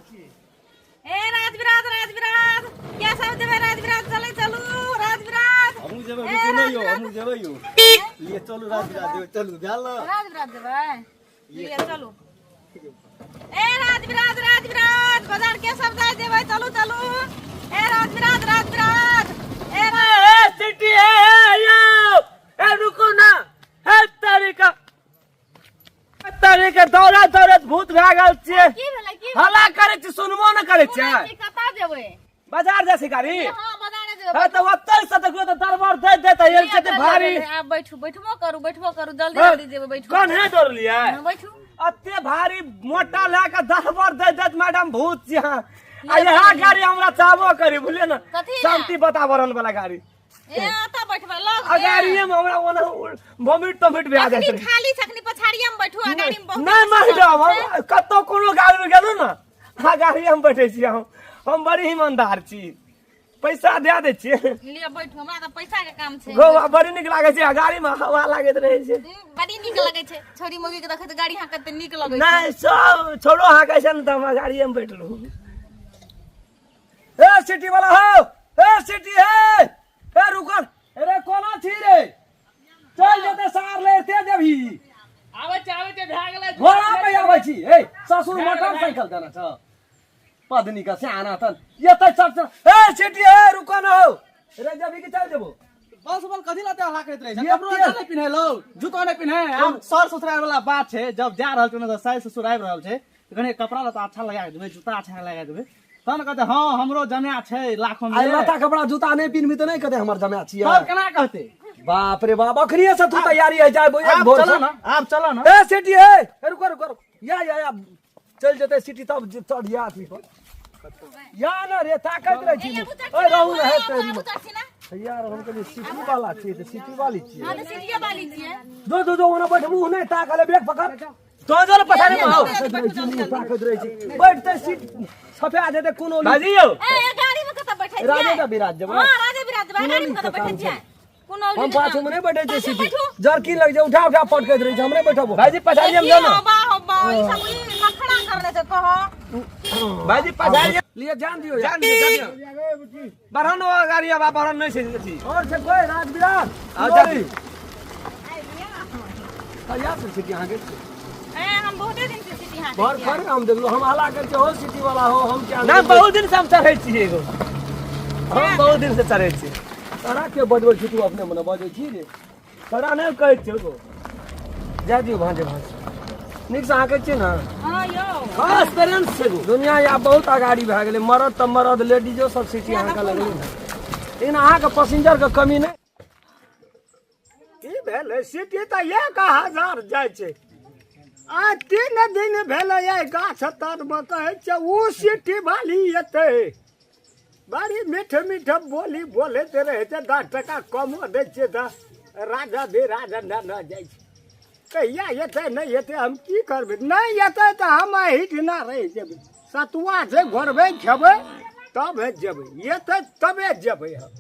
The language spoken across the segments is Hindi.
ए राजविराज राजविराज क्या सब देबे राजविराज चले चलू राजविराज हमहु जेबै यो हमहु जेबै यो लिए चलू राजविराज देबै चलू गाल राजविराज देबै लिए चलू ए राजविराज राजविराज बाजार के सब जाय देबै चलू चलू ए राजविराज राजविराज ए सिटी है यो ए रुको ना है तारीका दौड़त भूत भए गेल छियै की भेलै की हल्ला करै छी सुनबो न करै छै कता देबै बाजार जाय गाड़ी हां बाजार देबै है त ओतै से देखियो त दरबार दे देतै एल से भारी आप बैठबो करू जल्दी जल्दी जेबै बैठू कोन है डर लिया बैठू अत्ते भारी मोटा लेके दरबार दे देत मैडम भूत छी हां आ यहा गाड़ी हमरा चाहबो करी बुझलिए न शांति वातावरण वाला गाड़ी ए आता बैठबा लग गाड़ीए में हमरा ओना वोमिट टमिट भए जाय छै खाली छकनी पछाड़िया में बैठू आ गाड़ी में बहुत नहीं मैडम हम कतो कोनो गाड़ी में गेलौ न हां गाड़ी में बैठे छी हम बड़ी ईमानदार छी पैसा दे दे छी लिया बैठू हमरा त पैसा के काम छै गो बड़ी निक लागे छै गाड़ी में हवा लागत रहे छै बड़ी निक लागे छै छोरी मोगी के देखत गाड़ी हां कते निक लागे छै नहीं सब छोड़ो हां कैसे न त हम गाड़ी में बैठलू ए सिटी वाला हो ए सिटी है ए रुको अरे कोना छी रे चल जते सार लेते देबी आवे भए गेलै घोड़ा पे आबै छी ए ससुर मोटरसाइकिल देना छ पदनी का सियाना तन ये त चल ए सिटी ए रुको न हो रे जबी के चल देबो बस बल कथि लाते हल्ला करैत रहै छै कपड़ो नहीं पिन्हे लो जूतो नहीं पिन्हे हम सर ससुराल वाला बात छै जब जा रहल छै न त सास ससुर आबि रहल छै कने कपड़ा लता अच्छा लगा देबै जूता अच्छा लगा देबै तन कहते हां हमरो जम्या छै लाखों में आई लता कपड़ा जूता नहीं पिनबी त नहीं कहते हमर जम्या छी तब केना कहते बाप रे बाप अखरिए से तू तैयारी है जाय एक भोर चलो ना आप चलो ना ए सिटी ए रुको या चल जते सिटी तब चढ़ या थी या ना रे ताकत रह छी ओए रहू ना है तेरी यार हम के सिटी वाला छी त सिटी वाली छी हां त सीढ़िया वाली छी दो ओना बैठ मुंह नहीं ताकले बैग पकड़ तो जल पछाड़ी में आओ ताकत रह छी बैठते सीट सफे दे कोनो बाजी यो ए गाड़ी में कत बैठे छी राजा का विराज जब हां राजा विराज गाड़ी में कत बैठे छी कोनो हम पाछू में नहीं बैठे छी सिटी जरकी लग जाए उठा पटकत रही हमरे बैठबो भाईजी पछाड़ी हम जाओ बा हो बा ई सब खखड़ा करने से कहो भाईजी पछाड़ी लिए जान दियो बरहन गाड़ी अब बरहन नहीं छै और से कोई राजविराज आ जा यार सिटी यहां के हम बहुत दिन से सिटी हां घर पर हम देखलो हम हला कर के हो सिटी वाला हो हम क्या ना बहुत दिन से हम चढ़ै छी एगो हम बहुत दिन से चढ़ै छी तोरा के बजबै छी तू अपने मने बजै छी रे तोरा नहीं कहै छी गो जा दियो भांजे निक से आके छी ना हां यो खास पेरेंट्स से दुनिया या बहुत आगाड़ी भ गेलै मरद त मरद लेडीजो सब सिटी आहा का लगलै लेकिन आहा के पैसेंजर के कमी नहीं ई भेलै सिटी त 1000 जाय छै आ 3 दिन भेलै ये गाछ तर में कहै छै उ सिटी वाली एतै बड़ी मीठ बोली बोलते रहे थे 10 टका कम दे छै त राजा भी राजा न जाय छै कहिया एतै नहीं एतै हम की करबै नहीं एतै त हम हिट ना रह जेबै सतुआ से घोरबै खेबै तब जेबै एतै तबे जेबै हम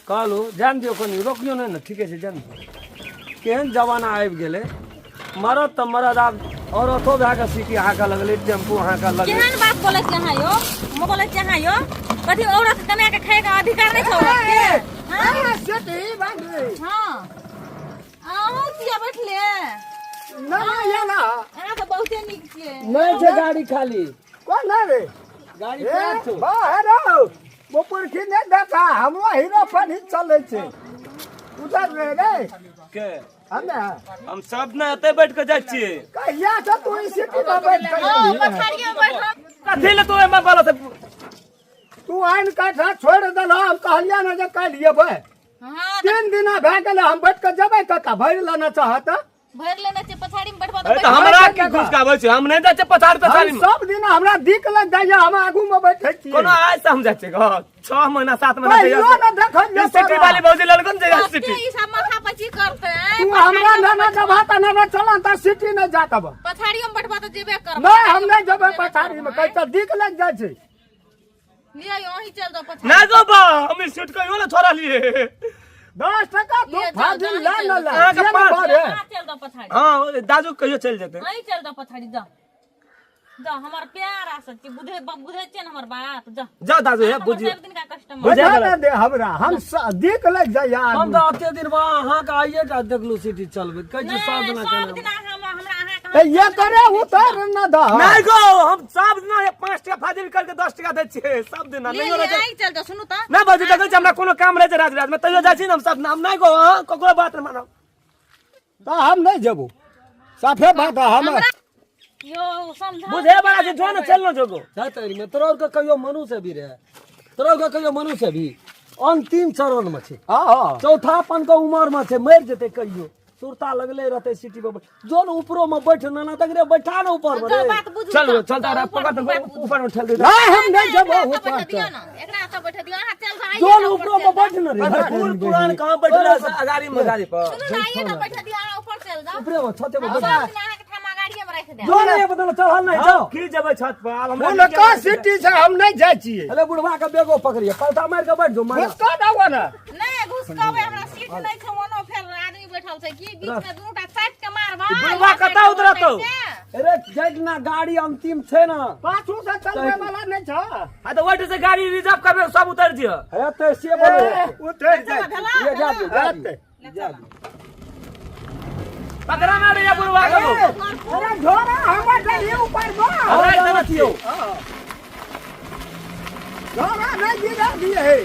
कहलू जान दियो कोनी रोकियो नहीं न ठीके छै जान केहन जमाना आबि गेलै मरद त मरद आब औरतो भए के सिटी हाका लगलै टेम्पू हाका लगलै केहन बात बोलै छै हां यो बोलै छै हां यो कथि औरत कमा के खाए का अधिकार नहीं छै औरत के हां सिटी बांधे हां आहू किया बैठले ना याला अहाँ तो बहुते निक छियै नहीं छै गाड़ी खाली कोन रे गाड़ी पे छौ बाहर आओ ऊपर की नहीं देखा हमरो हीरो पर ही चलै छै उधर रे के हम सब न एते बैठ के जाय छियै कहिया से तू ई सिटी में बैठ के हां पछाड़िया बैठ कथि ले तू एमे बोलत तू आइन काठा छोड़ देला हम कहलिया न जे काल लेबै हां 3 दिन भए गेलै हम बैठ के जेबै कता भरि लेना चाहत भर लेना छै पछाड़ी में बैठबा त हमरा के घुसकाबै छै हम नहीं जाय छै पछाड़ी में सब दिन हमरा दिक लग जाय हम आगू में बैठै छी कोनो आइ समझै छै 6 महीना 7 महीना से यो न देखल सिटी वाली भौजी ललकन जे सिटी ई सब माथा पची करते तू हमरा न जबाता न चलन त सिटी न जातब पछाड़ी में बैठबा त जेबे कर नहीं हम नहीं जेबै पछाड़ी में कहै त दिक लग जाय छै लिया यही चल दो पछाड़ी ना जो बा हम सीट कहियो ना छोड़ा लिए 10 टका तू फाजिल ला न ला चल दो पछाड़ी हां दाजू कहियो चल जेते नहीं चल दो पछाड़ी जा जा हमार प्यार आ सच्ची बुझे बुझे छे न हमर बात जा जा दादू हे बुझ सब दिन का कस्टमर बुझा बुझा दे हमरा हम देख लग जाय यार हम तो अते दिन बा अहाँ का आइए टा देखलू सिटी चलबे कह सब दिन सब दिन हमरा अहाँ ये करे उतर न दा नहीं गो हम सब दिन 5 टका फाजिल करके 10 टका दै छियै सब दिन नहीं हो आई चल जा सुनु त नहीं बाजू देखै छी हमरा कोनो काम रहे छै रात रात में तैयो जाइ छी हम सब नाम नहीं गो ककरो बात न मानो तो हम नहीं जेबो साफे बात हम यो समझा बुझे बड़ा छै जो न चलनो जोगो जातरी में तोरा का कहियो मनुष्य भी रहे तोरा का कहियो मनुष्य भी अंतिम चरण में छै हां चौथापन का उम्र में छै मर जेते कहियो सुरता लगले रहते सिटी पे जोन ऊपरो में बैठ ना तक रे बैठा ना ऊपर में बात बुझू चल चलता रे पकड़ ऊपर में ठेल दे नहीं हम नहीं जेबो बैठ दियो ना एकरा सब बैठ दियो हाथ चल जा जोन ऊपरो में बैठ ना रे फूल पुरान कहां बैठला अगाड़ी में गाड़ी पर सुनु आइए ना बैठ दियो ऊपर चल जा ऊपरे में छते में सब बैठ दिन अहाँ के थामा गाड़ी में रख दे जोन ये बदल चढ़ल नहीं जाओ की जेबै छत पर अब हम उनका सिटी से हम नहीं जाय छिए अरे बुढ़वा के बेगो पकड़िए पलटा मार के बैठ जो मार उसका दावा ना नहीं घुसकावे हमरा सीट नहीं छै ओनो फेल आदमी बैठल छै की बीच में दुटा साइड के मारबा बुढ़वा कतौ उतरतो अरे जगना गाड़ी अंतिम छै ना पाछू से चलने वाला नहीं छ आ तो वैट से गाड़ी रिजर्व करबे सब उतर दियो है तो से बोलो उतर जाय ये जा जा पकड़ा ना रे ये बुढ़वा को अरे झोरा हमर गाड़ी ऊपर बा अरे इधर थियो झोरा नहीं गिरा दिए है